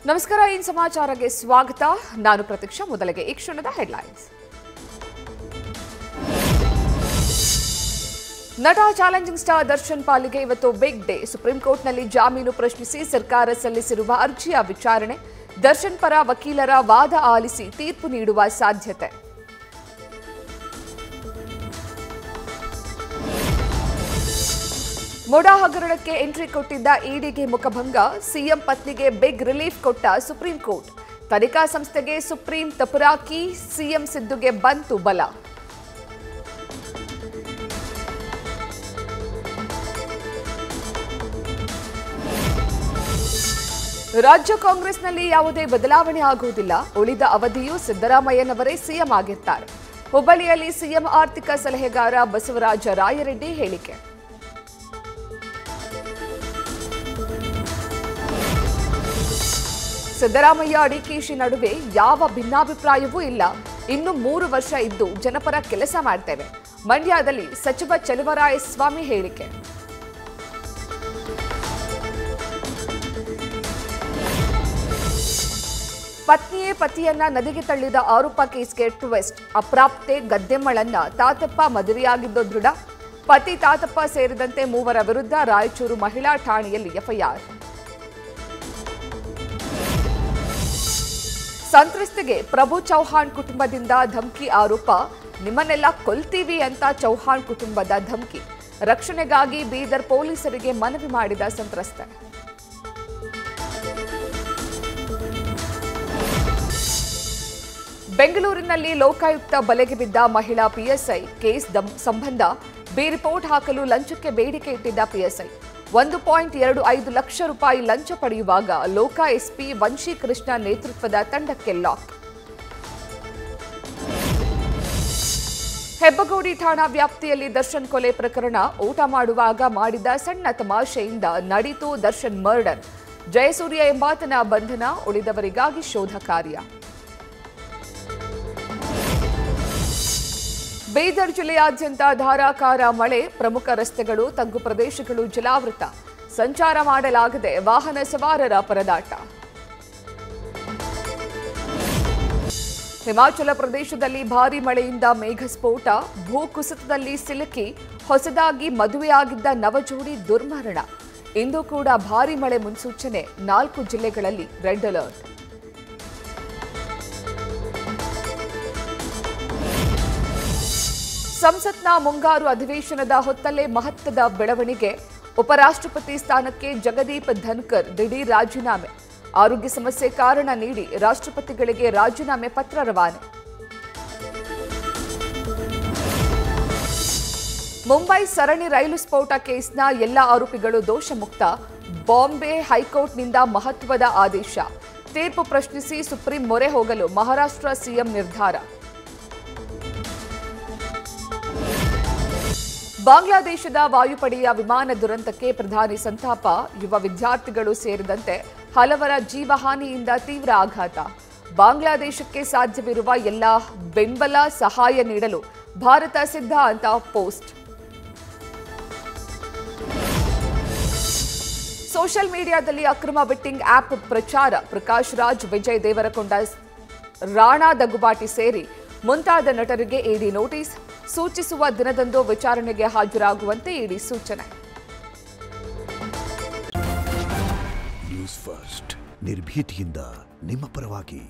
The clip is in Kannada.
ನಮಸ್ಕಾರ ಇನ್ ಸಮಾಚಾರಕ್ಕೆ ಸ್ವಾಗತ ನಾನು ಪ್ರತೀಕ್ಷಾ ಮೊದಲಿಗೆ ಈ ಕ್ಷಣದ ಹೆಡ್ಲೈನ್ಸ್ ನಟ ಚಾಲೆಂಜಿಂಗ್ ಸ್ಟಾರ್ ದರ್ಶನ್ ಪಾಲಿಗೆ ಇವತ್ತು ಬಿಗ್ ಡೇ ಸುಪ್ರೀಂ ಕೋರ್ಟ್ನಲ್ಲಿ ಜಾಮೀನು ಪ್ರಶ್ನಿಸಿ ಸರ್ಕಾರ ಸಲ್ಲಿಸಿರುವ ಅರ್ಜಿಯ ವಿಚಾರಣೆ ದರ್ಶನ್ ಪರ ವಕೀಲರ ವಾದ ಆಲಿಸಿ ತೀರ್ಪು ನೀಡುವ ಸಾಧ್ಯತೆ ಮೊಡಾ ಹಗರಣಕ್ಕೆ ಎಂಟ್ರಿ ಕೊಟ್ಟಿದ್ದ ಇಡಿಗೆ ಮುಖಭಂಗ ಸಿಎಂ ಪತ್ನಿಗೆ ಬಿಗ್ ರಿಲೀಫ್ ಕೊಟ್ಟ ಸುಪ್ರೀಂ ಕೋರ್ಟ್ ತನಿಖಾ ಸಂಸ್ಥೆಗೆ ಸುಪ್ರೀಂ ತಪರಾಕಿ ಸಿಎಂ ಸಿದ್ದುಗೆ ಬಂತು ಬಲ ರಾಜ್ಯ ಕಾಂಗ್ರೆಸ್ನಲ್ಲಿ ಯಾವುದೇ ಬದಲಾವಣೆ ಆಗುವುದಿಲ್ಲ ಉಳಿದ ಅವಧಿಯೂ ಸಿದ್ದರಾಮಯ್ಯನವರೇ ಸಿಎಂ ಆಗಿರ್ತಾರೆ ಹುಬ್ಬಳ್ಳಿಯಲ್ಲಿ ಸಿಎಂ ಆರ್ಥಿಕ ಸಲಹೆಗಾರ ಬಸವರಾಜ ರಾಯರೆಡ್ಡಿ ಹೇಳಿಕೆ ಸಿದ್ದರಾಮಯ್ಯ ಡಿಕೆಶಿ ನಡುವೆ ಯಾವ ಭಿನ್ನಾಭಿಪ್ರಾಯವೂ ಇಲ್ಲ ಇನ್ನು 3 ವರ್ಷ ಇದ್ದು ಜನಪರ ಕೆಲಸ ಮಾಡ್ತೇವೆ ಮಂಡ್ಯದಲ್ಲಿ ಸಚಿವ ಚಲುವರಾಯಸ್ವಾಮಿ ಹೇಳಿಕೆ ಪತ್ನಿಯೇ ಪತಿಯನ್ನ ನದಿಗೆ ತಳ್ಳಿದ ಆರೋಪ ಕೇಸ್ಗೆ ಟ್ವಿಸ್ಟ್ ಅಪ್ರಾಪ್ತೆ ಗದ್ದೆಮ್ಮಳನ್ನ ತಾತಪ್ಪ ಮದುವೆಯಾಗಿದ್ದು ದೃಢ ಪತಿ ತಾತಪ್ಪ ಸೇರಿದಂತೆ 3 ವಿರುದ್ಧ ರಾಯಚೂರು ಮಹಿಳಾ ಠಾಣೆಯಲ್ಲಿ ಎಫ್ಐಆರ್ ಸಂತ್ರಸ್ತೆಗೆ ಪ್ರಭು ಚೌಹಾಣ್ ಕುಟುಂಬದಿಂದ ಧಮಕಿ ಆರೋಪ ನಿಮ್ಮನ್ನೆಲ್ಲ ಕೊಲ್ತೀವಿ ಅಂತ ಚೌಹಾಣ್ ಕುಟುಂಬದ ಧಮಕಿ ರಕ್ಷಣೆಗಾಗಿ ಬೀದರ್ ಪೊಲೀಸರಿಗೆ ಮನವಿ ಮಾಡಿದ ಸಂತ್ರಸ್ತೆ ಬೆಂಗಳೂರಿನಲ್ಲಿ ಲೋಕಾಯುಕ್ತ ಬಲೆಗೆ ಬಿದ್ದ ಮಹಿಳಾ ಪಿಎಸ್ಐ ಕೇಸ್ ಸಂಬಂಧ ಬಿ ರಿಪೋರ್ಟ್ ಹಾಕಲು ಲಂಚಕ್ಕೆ ಬೇಡಿಕೆ ಇಟ್ಟಿದ್ದ ಪಿಎಸ್ಐ 1.25 ಲಕ್ಷ ರೂಪಾಯಿ ಲಂಚ ಪಡೆಯುವಾಗ ಲೋಕ ಎಸ್ಪಿ ವಂಶೀಕೃಷ್ಣ ನೇತೃತ್ವದ ತಂಡಕ್ಕೆ ಲಾಕ್ ಹೆಬ್ಬಗೋಡಿ ಠಾಣಾ ವ್ಯಾಪ್ತಿಯಲ್ಲಿ ದರ್ಶನ್ ಕೊಲೆ ಪ್ರಕರಣ ಊಟ ಮಾಡುವಾಗ ಮಾಡಿದ ಸಣ್ಣ ತಮಾಷೆಯಿಂದ ನಡೀತು ದರ್ಶನ್ ಮರ್ಡರ್ ಜಯಸೂರ್ಯ ಎಂಬಾತನ ಬಂಧನ ಉಳಿದವರಿಗಾಗಿ ಶೋಧ ಕಾರ್ಯ ಬೀದರ್ ಜಿಲ್ಲೆಯಾದ್ಯಂತ ಧಾರಾಕಾರ ಮಳೆ ಪ್ರಮುಖ ರಸ್ತೆಗಳು ತಗ್ಗು ಪ್ರದೇಶಗಳು ಜಲಾವೃತ ಸಂಚಾರ ಮಾಡಲಾಗದೆ ವಾಹನ ಸವಾರರ ಪರದಾಟ ಹಿಮಾಚಲ ಪ್ರದೇಶದಲ್ಲಿ ಭಾರೀ ಮಳೆಯಿಂದ ಮೇಘಸ್ಫೋಟ ಭೂಕುಸಿತದಲ್ಲಿ ಸಿಲುಕಿ ಹೊಸದಾಗಿ ಮದುವೆಯಾಗಿದ್ದ ನವಜೋಡಿ ದುರ್ಮರಣ ಇಂದು ಕೂಡ ಭಾರೀ ಮಳೆ ಮುನ್ಸೂಚನೆ 4 ಜಿಲ್ಲೆಗಳಲ್ಲಿ ರೆಡ್ ಅಲರ್ಟ್ ಸಂಸತ್ನ ಮುಂಗಾರು ಅಧಿವೇಶನದ ಹೊತ್ತಲ್ಲೇ ಮಹತ್ವದ ಬೆಳವಣಿಗೆ ಉಪರಾಷ್ಟ್ರಪತಿ ಸ್ಥಾನಕ್ಕೆ ಜಗದೀಪ್ ಧನ್ಕರ್ ದಿಢೀರ್ ರಾಜೀನಾಮೆ ಆರೋಗ್ಯ ಸಮಸ್ಯೆ ಕಾರಣ ನೀಡಿ ರಾಷ್ಟ್ರಪತಿಗಳಿಗೆ ರಾಜೀನಾಮೆ ಪತ್ರ ರವಾನೆ ಮುಂಬೈ ಸರಣಿ ರೈಲು ಸ್ಫೋಟ ಕೇಸ್ನ ಎಲ್ಲ ಆರೋಪಿಗಳು ದೋಷಮುಕ್ತ ಬಾಂಬೆ ಹೈಕೋರ್ಟ್ನಿಂದ ಮಹತ್ವದ ಆದೇಶ ತೀರ್ಪು ಪ್ರಶ್ನಿಸಿ ಸುಪ್ರೀಂ ಮೊರೆ ಹೋಗಲು ಮಹಾರಾಷ್ಟ್ರ ಸಿಎಂ ನಿರ್ಧಾರ ಬಾಂಗ್ಲಾದೇಶದ ವಾಯುಪಡೆಯ ವಿಮಾನ ದುರಂತಕ್ಕೆ ಪ್ರಧಾನಿ ಸಂತಾಪ ಯುವ ವಿದ್ಯಾರ್ಥಿಗಳು ಸೇರಿದಂತೆ ಹಲವರ ಜೀವಹಾನಿಯಿಂದ ತೀವ್ರ ಆಘಾತ ಬಾಂಗ್ಲಾದೇಶಕ್ಕೆ ಸಾಧ್ಯವಿರುವ ಎಲ್ಲ ಬೆಂಬಲ ಸಹಾಯ ನೀಡಲು ಭಾರತ ಸಿದ್ಧ ಅಂತ ಪೋಸ್ಟ್ ಸೋಷಿಯಲ್ ಮೀಡಿಯಾದಲ್ಲಿ ಅಕ್ರಮ ಬೆಟ್ಟಿಂಗ್ ಆಪ್ ಪ್ರಚಾರ ಪ್ರಕಾಶ್ ರಾಜ್ ವಿಜಯ್ ದೇವರಕೊಂಡ ರಾಣಾ ದಗುಬಾಟಿ ಸೇರಿ ಮುಂತಾದ ನಟರಿಗೆ ಇಡಿ ನೋಟಿಸ್ ಸೂಚಿಸುವ ದಿನದಂದು ವಿಚಾರಣೆಗೆ ಹಾಜರಾಗುವಂತೆ ಇಡಿ ಸೂಚನೆ ನ್ಯೂಸ್ ಫಸ್ಟ್ ನಿರ್ಭೀತಿಯಿಂದ ನಿಮ್ಮ ಪರವಾಗಿ